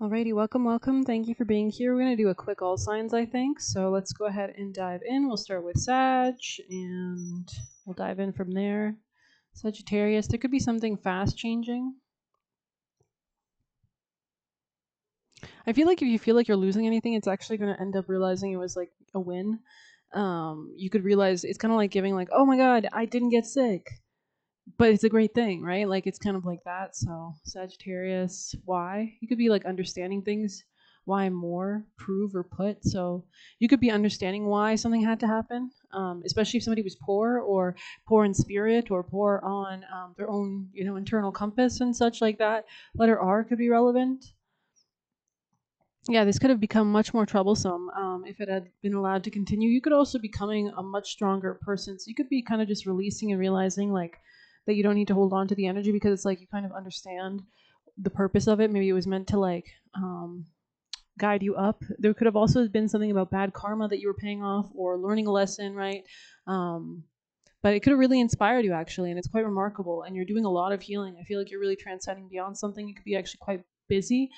Alrighty, welcome. Thank you for being here. We're going to do a quick all signs, I think. So let's go ahead and dive in. We'll start with Sag, and we'll dive in from there. Sagittarius, there could be something fast changing. I feel like if you feel like you're losing anything, it's actually going to end up realizing it was like a win. You could realize it's kind of like giving like, oh my God, I didn't get sick. But it's a great thing, right? Like it's kind of like that. So Sagittarius, why? You could be like understanding things, why more, prove or put. So you could be understanding why something had to happen, especially if somebody was poor or poor in spirit or poor on their own, internal compass and such like that. Letter R could be relevant. Yeah, this could have become much more troublesome if it had been allowed to continue. You could also be becoming a much stronger person. So you could be kind of just releasing and realizing like that you don't need to hold on to the energy because it's like you kind of understand the purpose of it. Maybe it was meant to like guide you up. There could have also been something about bad karma that you were paying off or learning a lesson, right? But it could have really inspired you actually, and it's quite remarkable. And you're doing a lot of healing. I feel like you're really transcending beyond something. You could be actually quite busy.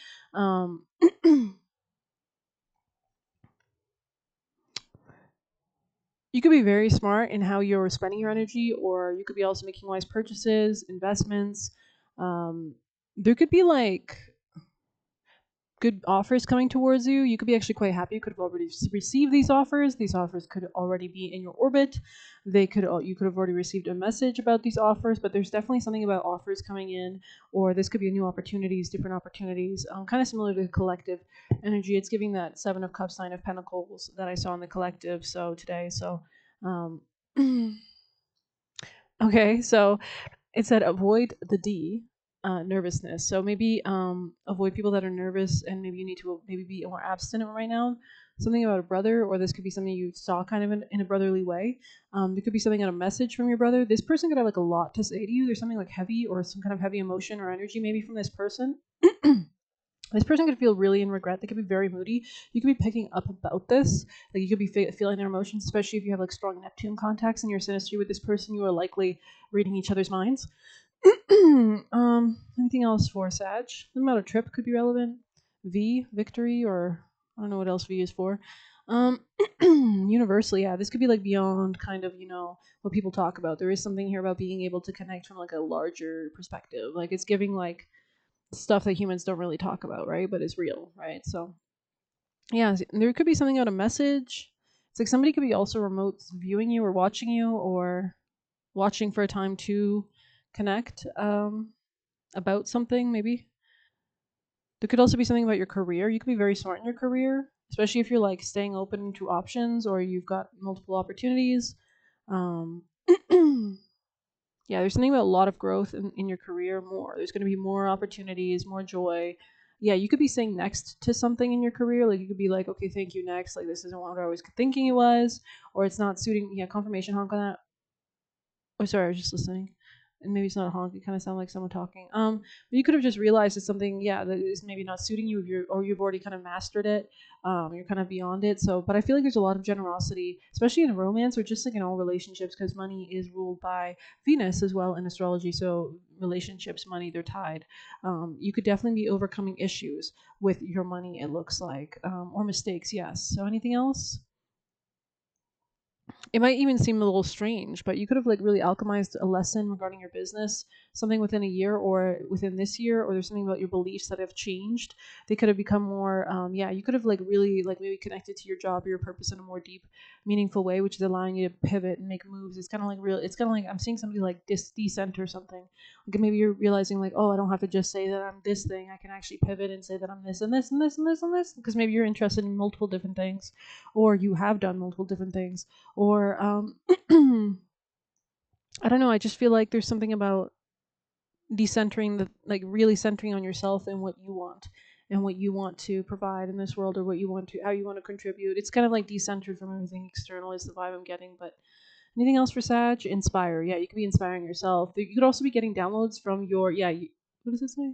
You could be very smart in how you're spending your energy, or you could be also making wise purchases, investments. There could be like good offers coming towards you. You could be actually quite happy. You could have already received these offers. These offers could already be in your orbit. You could have already received a message about these offers, but there's definitely something about offers coming in, or this could be new opportunities, different opportunities, kind of similar to the collective energy. It's giving that Seven of Cups, Nine of Pentacles that I saw in the collective. So today, okay, so it said avoid the D, nervousness. So maybe avoid people that are nervous, and maybe you need to maybe be more abstinent right now. Something about a brother, or this could be something you saw kind of in a brotherly way. There could be something on a message from your brother. This person could have like a lot to say to you. There's something like heavy or some kind of heavy emotion or energy maybe from this person. This person could feel really in regret. They could be very moody. You could be picking up about this. Like you could be feeling their emotions, especially if you have like strong Neptune contacts in your synastry with this person. You are likely reading each other's minds. Anything else for Sag? Something about a trip could be relevant. V, victory, or I don't know what else V is for. Universally, yeah, this could be like beyond kind of, what people talk about. There is something here about being able to connect from like a larger perspective. Like it's giving like stuff that humans don't really talk about, right? But it's real, right? So yeah, there could be something out a message. It's like somebody could be also remote viewing you or watching you or watching for a time to connect about something maybe. There could also be something about your career. You could be very smart in your career, especially if you're like staying open to options or you've got multiple opportunities. Yeah, there's something about a lot of growth in your career more. There's going to be more opportunities, more joy. Yeah, you could be saying next to something in your career. Like you could be like, okay, thank you, next. Like this isn't what I was thinking it was, or it's not suiting. Yeah, confirmation honk on that. Oh, sorry, I was just listening. And maybe it's not a honk. It kind of sounded like someone talking. But you could have just realized it's something, yeah, that is maybe not suiting you, if you're, or you've already kind of mastered it. You're kind of beyond it. So, but I feel like there's a lot of generosity, especially in romance or just like in all relationships, because money is ruled by Venus as well in astrology. So relationships, money, they're tied. You could definitely be overcoming issues with your money. It looks like, or mistakes. Yes. So anything else? It might even seem a little strange, but you could have like really alchemized a lesson regarding your business, something within a year or within this year, or there's something about your beliefs that have changed. They could have become more, yeah, you could have like really like maybe connected to your job or your purpose in a more deep, meaningful way, which is allowing you to pivot and make moves. It's kind of like it's kind of like I'm seeing somebody like decent or something. Like maybe you're realizing like, oh, I don't have to just say that I'm this thing. I can actually pivot and say that I'm this and this and this and this and this, because maybe you're interested in multiple different things, or you have done multiple different things, or I don't know, I just feel like there's something about decentering the like really centering on yourself and what you want and what you want to provide in this world, or what you want to how you want to contribute. It's kind of like decentered from everything external is the vibe I'm getting. But anything else for Sag? Inspire. Yeah, you could be inspiring yourself. You could also be getting downloads from your what does it say?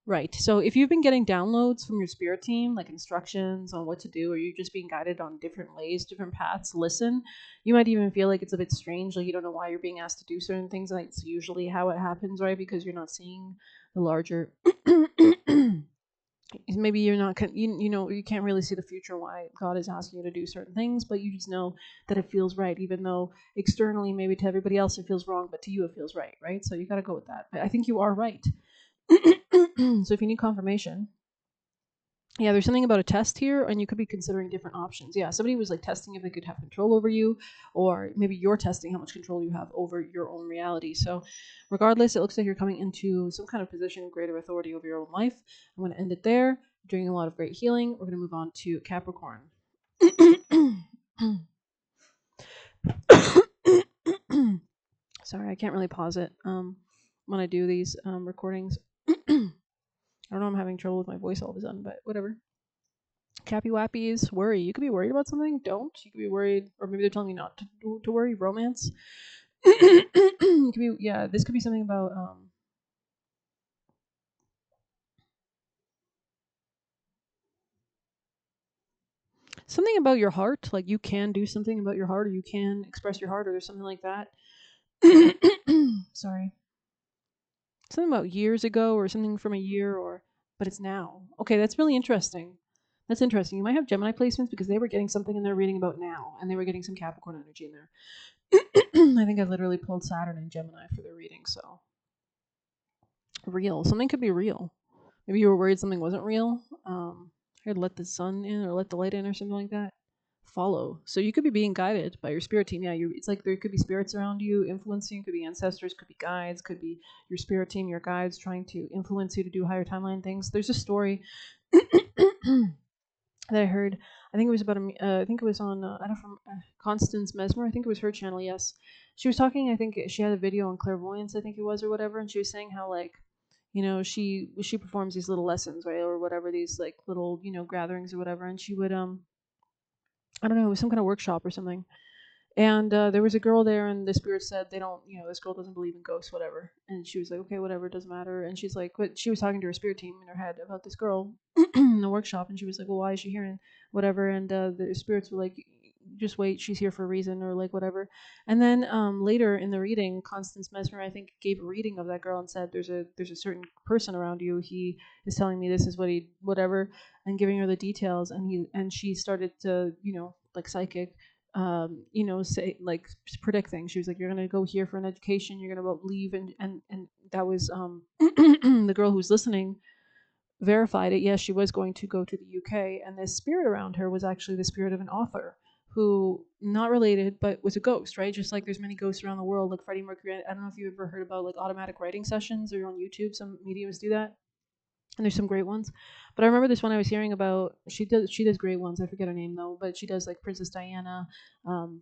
Right. So if you've been getting downloads from your spirit team, like instructions on what to do, or you're just being guided on different ways, different paths, listen. You might even feel like it's a bit strange, like you don't know why you're being asked to do certain things. Like it's usually how it happens, right? Because you're not seeing the larger. maybe you're not, you know, you can't really see the future why God is asking you to do certain things, but you just know that it feels right, even though externally maybe to everybody else it feels wrong, but to you it feels right, right? So you got to go with that. I think you are right. So if you need confirmation, yeah, there's something about a test here, and you could be considering different options. Yeah, somebody was like testing if they could have control over you, or maybe you're testing how much control you have over your own reality. So, regardless, it looks like you're coming into some kind of position of greater authority over your own life. I'm going to end it there. You're doing a lot of great healing. We're going to move on to Capricorn. Sorry, I can't really pause it when I do these recordings. I don't know, I'm having trouble with my voice all of a sudden, but whatever. Cappy Wappies, worry. You could be worried about something. Don't. You could be worried, or maybe they're telling you not to worry. Romance. It could be, yeah. This could be something about something about your heart. Like you can do something about your heart, or you can express your heart, or there's something like that. Sorry. Something about years ago, or something from a year, or but it's now. Okay, that's really interesting. That's interesting. You might have Gemini placements because they were getting something in their reading about now, and they were getting some Capricorn energy in there. I think I literally pulled Saturn and Gemini for their reading, so real. Something could be real. Maybe you were worried something wasn't real. I had let the sun in or let the light in or something like that. Follow. So you could be being guided by your spirit team. Yeah, it's like there could be spirits around you influencing. Could be ancestors. Could be guides. Could be your spirit team, your guides trying to influence you to do higher timeline things. There's a story that I heard. I think it was about I think it was on I don't know, from Constance Mesmer. I think it was her channel. Yes, she was talking. I think she had a video on clairvoyance. I think it was, or whatever, and she was saying how like, you know, she performs these little lessons, right, or whatever, these like little, you know, gatherings or whatever, and she would I don't know, it was some kind of workshop or something. And there was a girl there, and the spirit said they don't, you know, this girl doesn't believe in ghosts, whatever. And she was like, okay, whatever, it doesn't matter. And she's like, but she was talking to her spirit team in her head about this girl in the workshop, and she was like, well, why is she here and whatever? And the spirits were like, just wait, she's here for a reason, or like whatever. And then later in the reading, Constance Mesmer, I think, gave a reading of that girl and said, there's a certain person around you. He is telling me this is what he whatever, and giving her the details. And she started to, you know, like psychic, you know, say like predict things. She was like, you're gonna go here for an education, you're gonna leave, and that was the girl who was listening verified it. Yes, she was going to go to the UK, and this spirit around her was actually the spirit of an author who, not related, but was a ghost, right? Just like there's many ghosts around the world, like Freddie Mercury. I don't know if you've ever heard about like automatic writing sessions, or on YouTube, some mediums do that. And there's some great ones, but I remember this one I was hearing about. She does great ones. I forget her name though, but she does like Princess Diana,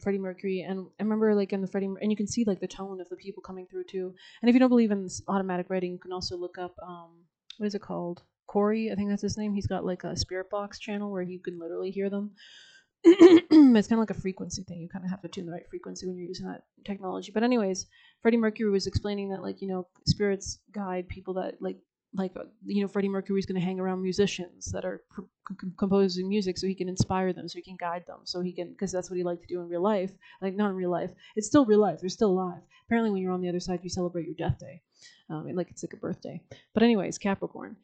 Freddie Mercury, and I remember like in the Freddie, and you can see like the tone of the people coming through too. And if you don't believe in automatic writing, you can also look up what is it called? Corey, I think that's his name. He's got like a spirit box channel where you can literally hear them. It's kind of like a frequency thing. You kind of have to tune the right frequency when you're using that technology. But anyways, Freddie Mercury was explaining that, like, you know, spirits guide people that you know, Freddie Mercury is going to hang around musicians that are composing music, so he can inspire them, so he can guide them, so he can, because that's what he liked to do in real life. Like, not in real life. It's still real life. They're still alive. Apparently, when you're on the other side, you celebrate your death day. Like it's like a birthday. But anyways, Capricorn.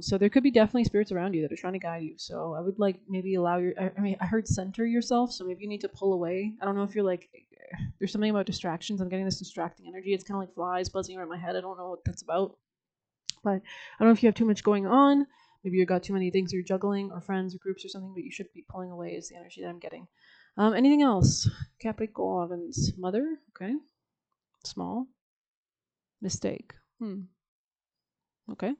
So there could be definitely spirits around you that are trying to guide you. So I would like maybe allow I heard center yourself. So maybe you need to pull away. I don't know if you're like, there's something about distractions. I'm getting this distracting energy. It's kind of like flies buzzing around my head. I don't know what that's about. But I don't know if you have too much going on. Maybe you've got too many things you're juggling, or friends or groups or something, but you should be pulling away is the energy that I'm getting. Anything else? Capricorn's mother. Okay. Small. Mistake. Okay.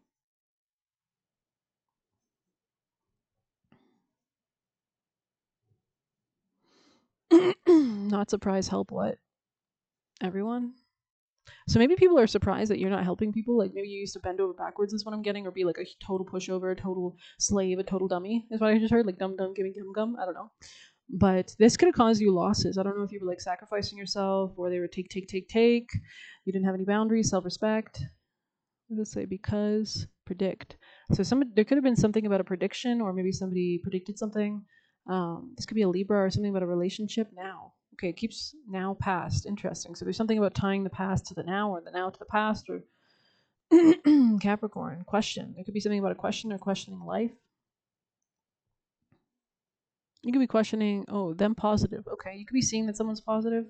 Not surprised. Help what? Everyone? So maybe people are surprised that you're not helping people. Like maybe you used to bend over backwards is what I'm getting, or be like a total pushover, a total slave, a total dummy is what I just heard. Like dumb dumb giving gum. I don't know. But this could have caused you losses. I don't know if you were like sacrificing yourself, or they were take. You didn't have any boundaries, self-respect. Let's say because predict. So there could have been something about a prediction, or maybe somebody predicted something. This could be a Libra, or something about a relationship now. Okay, it keeps now past. Interesting. So there's something about tying the past to the now, or the now to the past, or Capricorn. Question. There could be something about a question or questioning life. You could be questioning, oh, them positive. Okay, you could be seeing that someone's positive.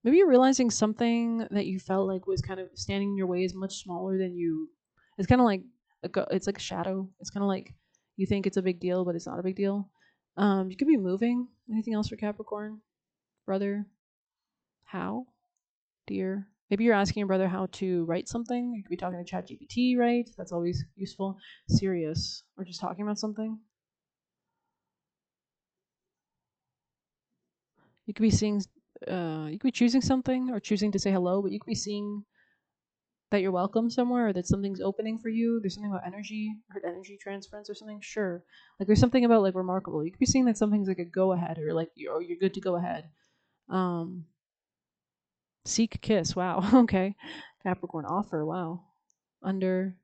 Maybe you're realizing something that you felt like was kind of standing in your way is much smaller than you. It's kind of like it's like a shadow. It's kind of like you think it's a big deal, but it's not a big deal. You could be moving. Anything else for Capricorn, brother? How, dear? Maybe you're asking your brother how to write something. You could be talking to ChatGPT, right? That's always useful. Serious, or just talking about something. You could be seeing, you could be choosing something or choosing to say hello, but you could be seeing that you're welcome somewhere or that something's opening for you. There's something about energy, heard energy transference or something. Sure, like there's something about like remarkable. You could be seeing that something's like a go ahead or like you're good to go ahead. Um, seek kiss. Wow. Okay. Capricorn offer. Wow. Under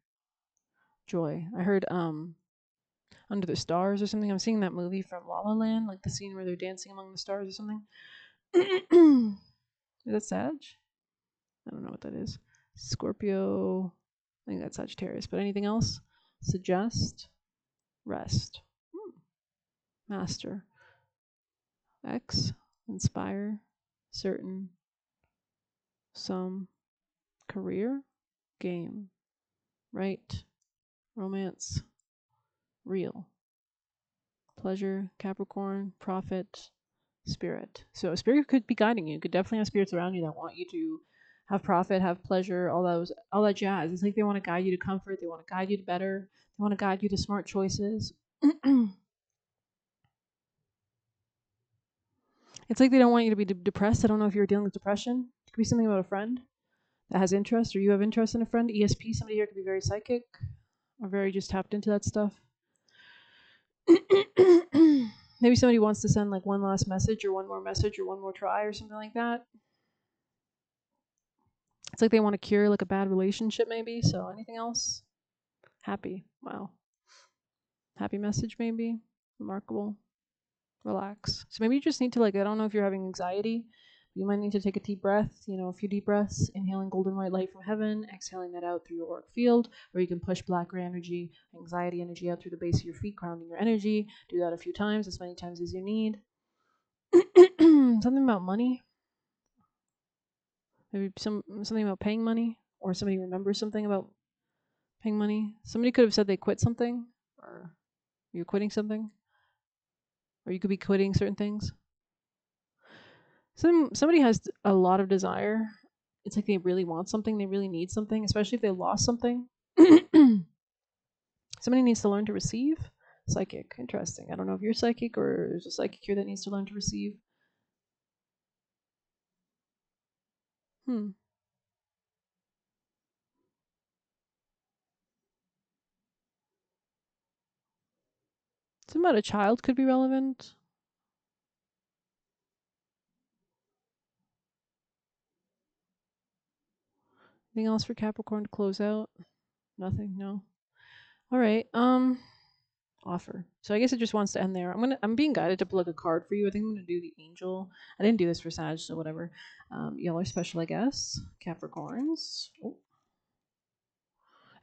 joy. I heard under the stars or something. I'm seeing that movie from La La Land, like the scene where they're dancing among the stars or something. Is that Sag? I don't know what that is. Scorpio. I think that's Sagittarius. But anything else? Suggest. Rest. Master. X. Inspire. Certain. Some. Career. Game. Right. Romance. Real. Pleasure. Capricorn. Profit. Spirit. So a spirit could be guiding you. Could definitely have spirits around you that want you to have profit, have pleasure, all that jazz. It's like they want to guide you to comfort, they want to guide you to better, they want to guide you to smart choices. It's like they don't want you to be depressed. I don't know if you're dealing with depression. It could be something about a friend that has interest, or you have interest in a friend. ESP, somebody here could be very psychic or very just tapped into that stuff. Maybe somebody wants to send like one last message or one more message or one more try or something like that. It's like they want to cure like a bad relationship maybe. So anything else? Happy. Wow. Happy message maybe. Remarkable. Relax. So maybe you just need to like, I don't know if you're having anxiety. You might need to take a deep breath, a few deep breaths, inhaling golden white light from heaven, exhaling that out through your auric field, or you can push black gray energy, anxiety energy out through the base of your feet, grounding your energy. Do that a few times, as many times as you need. Something about money. Maybe something about paying money, or somebody remembers something about paying money. Somebody could have said they quit something, or you're quitting something, or you could be quitting certain things. Somebody has a lot of desire. It's like they really want something, they really need something, especially if they lost something. Somebody needs to learn to receive. Psychic, interesting. I don't know if you're psychic or there's a psychic here that needs to learn to receive. Hmm. Something about a child could be relevant. Anything else for Capricorn to close out? Nothing. No. All right. Offer. So I guess it just wants to end there. I'm being guided to plug a card for you. I think I'm gonna do the angel. I didn't do this for Sag, so whatever. Y'all are special, I guess. Capricorns. Oh.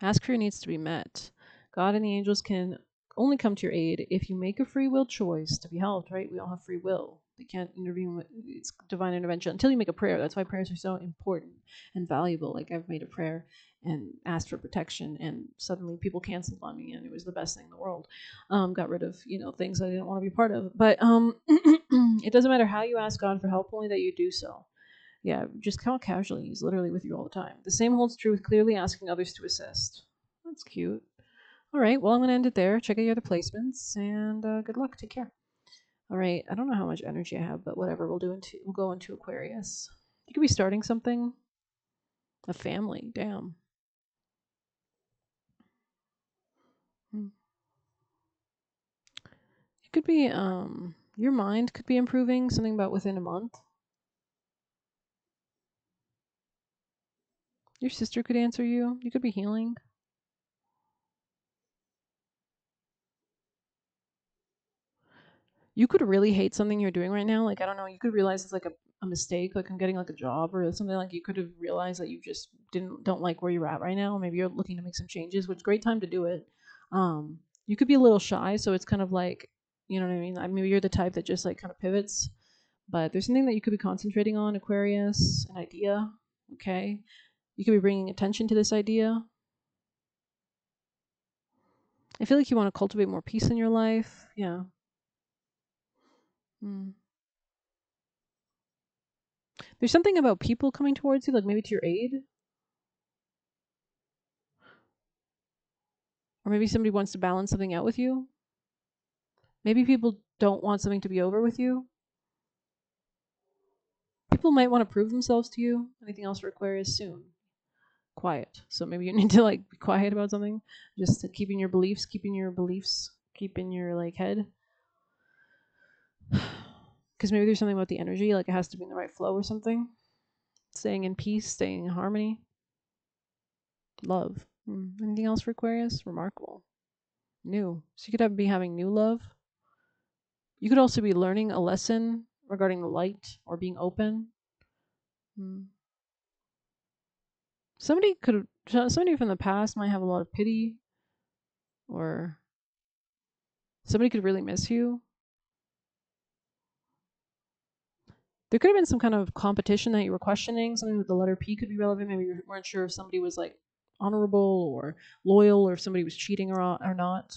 Ask for your needs to be met. God and the angels can only come to your aid if you make a free will choice to be helped, right? We all have free will. They can't intervene with it's divine intervention until you make a prayer. That's why prayers are so important and valuable. Like I've made a prayer and asked for protection, and suddenly people canceled on me, and it was the best thing in the world. Got rid of things I didn't want to be part of. But it doesn't matter how you ask God for help, only that you do so. Yeah, just count casually. He's literally with you all the time. The same holds true with clearly asking others to assist. That's cute. All right, well, I'm going to end it there. Check out your other placements, and good luck. Take care. All right, I don't know how much energy I have, but whatever. We'll go into Aquarius. You could be starting something. A family. Damn. You could be your mind could be improving. Something about within a month. Your sister could answer you. You could be healing. You could really hate something you're doing right now. Like, I don't know, you could realize it's like a mistake. Like, I'm getting like a job or something. Like, you could have realized that you just don't like where you're at right now. Maybe you're looking to make some changes, which is a great time to do it. You could be a little shy, so it's kind of like, you know what I mean? Maybe you're the type that just like kind of pivots, but there's something that you could be concentrating on, Aquarius, an idea, okay? You could be bringing attention to this idea. I feel like you want to cultivate more peace in your life. Yeah. Mm. There's something about people coming towards you, like maybe to your aid, or maybe somebody wants to balance something out with you. Maybe people don't want something to be over with you. People might want to prove themselves to you. Anything else for Aquarius? Soon. Quiet. So maybe you need to like be quiet about something. Just to keeping your beliefs, keeping your like head. Because maybe there's something about the energy, like it has to be in the right flow or something. Staying in peace, staying in harmony. Love. Anything else for Aquarius? Remarkable. New. So you could be having new love. You could also be learning a lesson regarding the light or being open. Somebody from the past might have a lot of pity, or somebody could really miss you. There could have been some kind of competition that you were questioning. Something with the letter P could be relevant. Maybe you weren't sure if somebody was like honorable or loyal, or if somebody was cheating or not.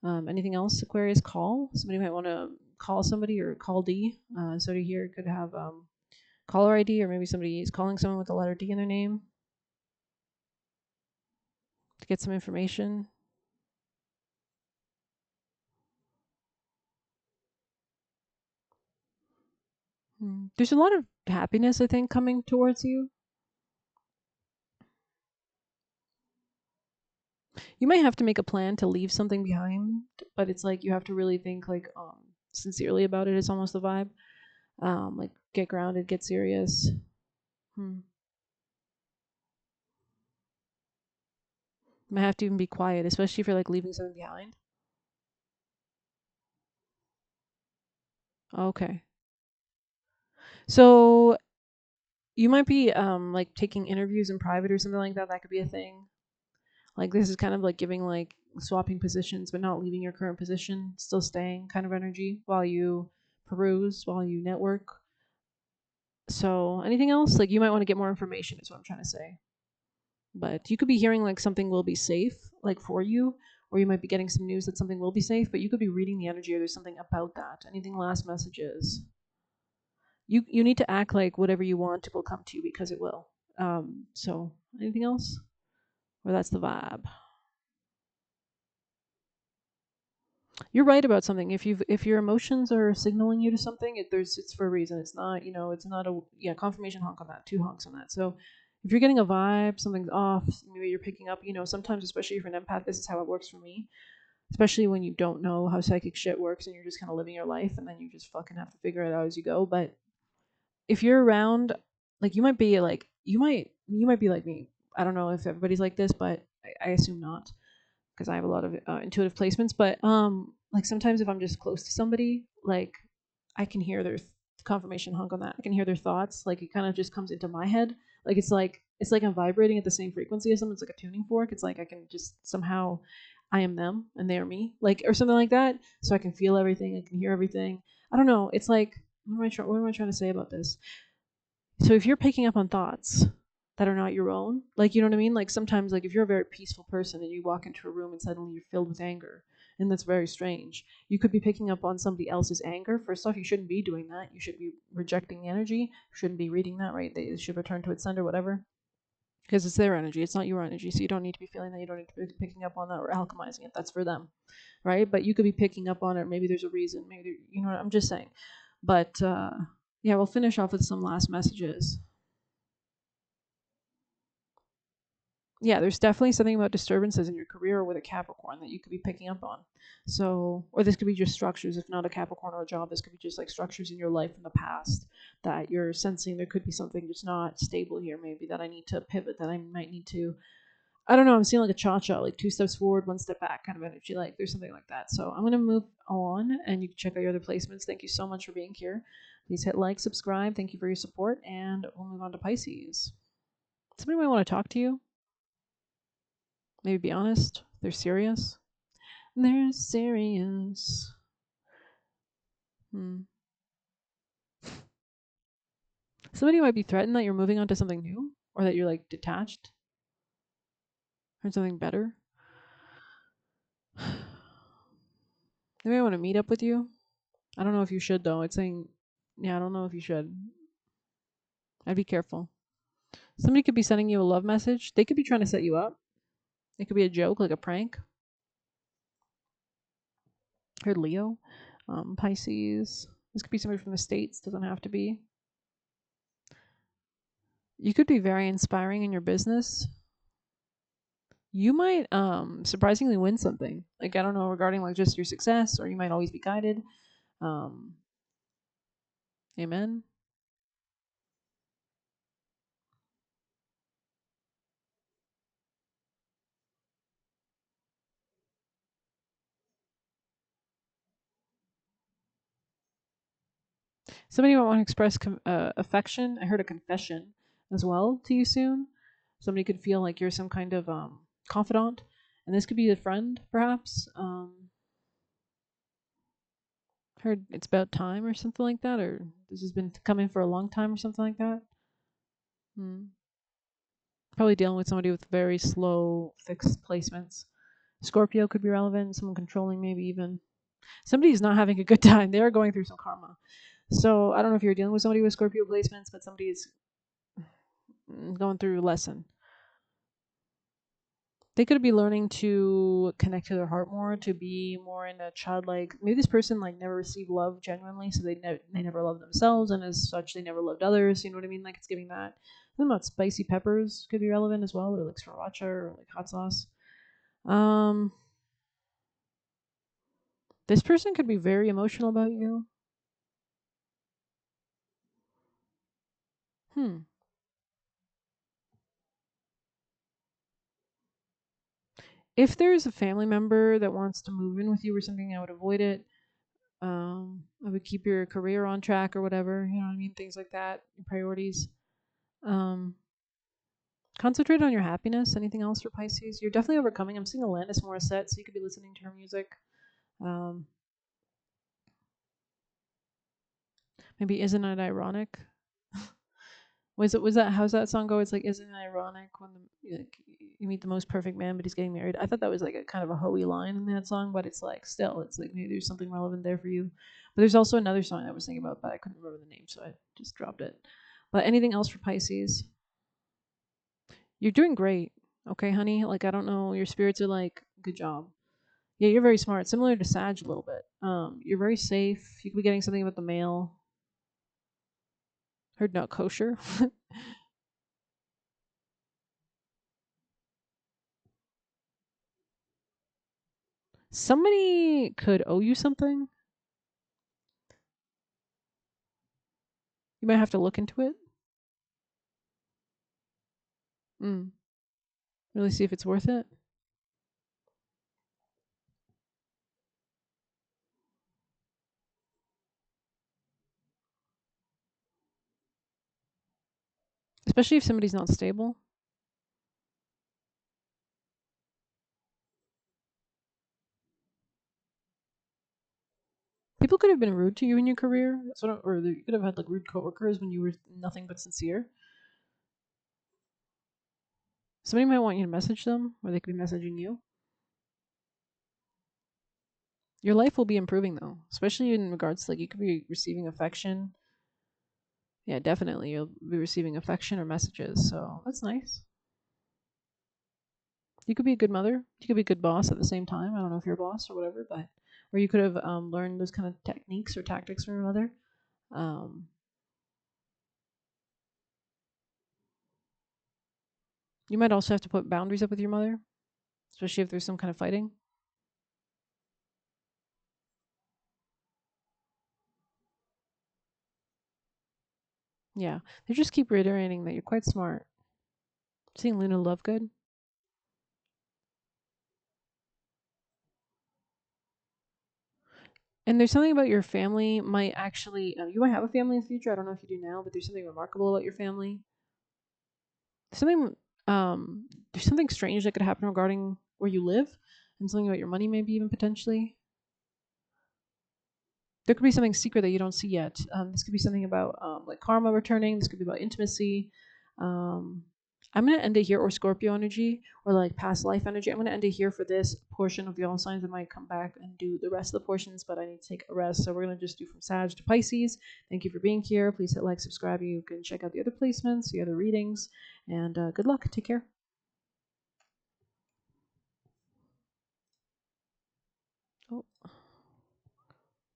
Anything else, Aquarius? Call. Somebody might want to call somebody or call D. Somebody here could have caller ID, or maybe somebody is calling someone with the letter D in their name to get some information. There's a lot of happiness, I think, coming towards you. You might have to make a plan to leave something behind, but it's like you have to really think like sincerely about it. It's almost the vibe. Like get grounded, get serious. You might have to even be quiet, especially if you're like leaving something behind. Okay. So you might be like taking interviews in private or something like that. That could be a thing. Like this is kind of like giving like swapping positions, but not leaving your current position, still staying kind of energy while you peruse, while you network. So anything else? Like you might want to get more information is what I'm trying to say. But you could be hearing like something will be safe, like for you, or you might be getting some news that something will be safe, but you could be reading the energy or there's something about that. Anything last messages? You need to act like whatever you want will come to you because it will. So anything else? Or that's the vibe. You're right about something. If your emotions are signaling you to something, it's for a reason. It's not, it's not a confirmation honk on that, two honks on that. So if you're getting a vibe, something's off, maybe you're picking up, sometimes, especially if you're an empath, this is how it works for me. Especially when you don't know how psychic shit works and you're just kind of living your life and then you just fucking have to figure it out as you go. But if you're around, like you might be like me. I don't know if everybody's like this, but I assume not because I have a lot of intuitive placements. But like sometimes if I'm just close to somebody, like I can hear their confirmation honk on that. I can hear their thoughts. Like it kind of just comes into my head. Like it's like I'm vibrating at the same frequency as them. It's like a tuning fork. It's like I can just somehow I am them and they are me, like or something like that. So I can feel everything. I can hear everything. I don't know. It's like what am I trying to say about this? So if you're picking up on thoughts that are not your own, like you know what I mean? Like sometimes like if you're a very peaceful person and you walk into a room and suddenly you're filled with anger, and that's very strange. You could be picking up on somebody else's anger. First off, you shouldn't be doing that. You should be rejecting the energy. You shouldn't be reading that, right? They should return to its sender, whatever. Because it's their energy, it's not your energy. So you don't need to be feeling that. You don't need to be picking up on that or alchemizing it. That's for them, right? But you could be picking up on it. Maybe there's a reason. Maybe you know what I'm just saying. But yeah, we'll finish off with some last messages. Yeah, there's definitely something about disturbances in your career with a Capricorn that you could be picking up on. So, or this could be just structures, if not a Capricorn or a job, this could be just like structures in your life in the past that you're sensing there could be something just not stable here, maybe that I need to pivot, that I might need to, I don't know, I'm seeing like a cha-cha, like 2 steps forward, 1 step back kind of energy, like there's something like that. So I'm going to move on and you can check out your other placements. Thank you so much for being here. Please hit like, subscribe. Thank you for your support, and we'll move on to Pisces. Somebody might want to talk to you. Maybe be honest. They're serious. They're serious. Somebody might be threatened that you're moving on to something new, or that you're like detached or something better. They may want to meet up with you. I don't know if you should though. It's saying, yeah, I don't know if you should. I'd be careful. Somebody could be sending you a love message. They could be trying to set you up. It could be a joke, like a prank. Heard Leo, Pisces. This could be somebody from the States. Doesn't have to be. You could be very inspiring in your business. You might surprisingly win something. Like, I don't know, regarding like just your success, or you might always be guided. Um, amen. Somebody might want to express affection. I heard a confession as well to you soon. Somebody could feel like you're some kind of confidant, and this could be a friend, perhaps. Heard it's about time or something like that, or this has been coming for a long time or something like that. Hmm. Probably dealing with somebody with very slow fixed placements. Scorpio could be relevant. Someone controlling, maybe even. Somebody's not having a good time. They are going through some karma. So I don't know if you're dealing with somebody with Scorpio placements, but somebody's going through a lesson. They could be learning to connect to their heart more, to be more in a childlike. Maybe this person like never received love genuinely, so they never loved themselves, and as such, they never loved others. You know what I mean? Like, it's giving that. Something about spicy peppers could be relevant as well, or like sriracha, or like hot sauce. Um, this person could be very emotional about you. Hmm. If there's a family member that wants to move in with you or something, I would avoid it. I would keep your career on track or whatever. You know what I mean? Things like that. Your priorities. Um, Concentrate on your happiness. Anything else for Pisces? You're definitely overcoming. I'm seeing Alanis Morissette, so you could be listening to her music. Um, Maybe Isn't It Ironic? Was that how's that song go? It's like, isn't it ironic when like, you meet the most perfect man, but he's getting married? I thought that was like a kind of a hoey line in that song, but it's like still, it's like maybe there's something relevant there for you. But there's also another song I was thinking about, but I couldn't remember the name, so I just dropped it. But anything else for Pisces? You're doing great, okay, honey. Like, I don't know, your spirits are like, good job. Yeah, you're very smart. Similar to Sag a little bit. You're very safe. You could be getting something about the mail. Heard not kosher. Somebody could owe you something. You might have to look into it. Mm. Really see if it's worth it. Especially if somebody's not stable. People could have been rude to you in your career. Or you could have had like rude coworkers when you were nothing but sincere. Somebody might want you to message them, or they could be messaging you. Your life will be improving though, especially in regards to like you could be receiving affection. Yeah, definitely. You'll be receiving affection or messages, so that's nice. You could be a good mother. You could be a good boss at the same time. I don't know if you're a boss or whatever, but or you could have learned those kind of techniques or tactics from your mother. Um, you might also have to put boundaries up with your mother, especially if there's some kind of fighting. Yeah, they just keep reiterating that you're quite smart. Seeing Luna Lovegood. And there's something about your family might actually, you might have a family in the future. I don't know if you do now, but there's something remarkable about your family. Something, there's something strange that could happen regarding where you live. and something about your money, maybe even potentially. There could be something secret that you don't see yet. This could be something about like karma returning. This could be about intimacy. Um, I'm gonna end it here, or Scorpio energy, or like past life energy. I'm gonna end it here for this portion of the all signs. I might come back and do the rest of the portions, but I need to take a rest. So we're gonna just do from Sag to Pisces. Thank you for being here. Please hit like, subscribe. You can check out the other placements, the other readings, and good luck. Take care.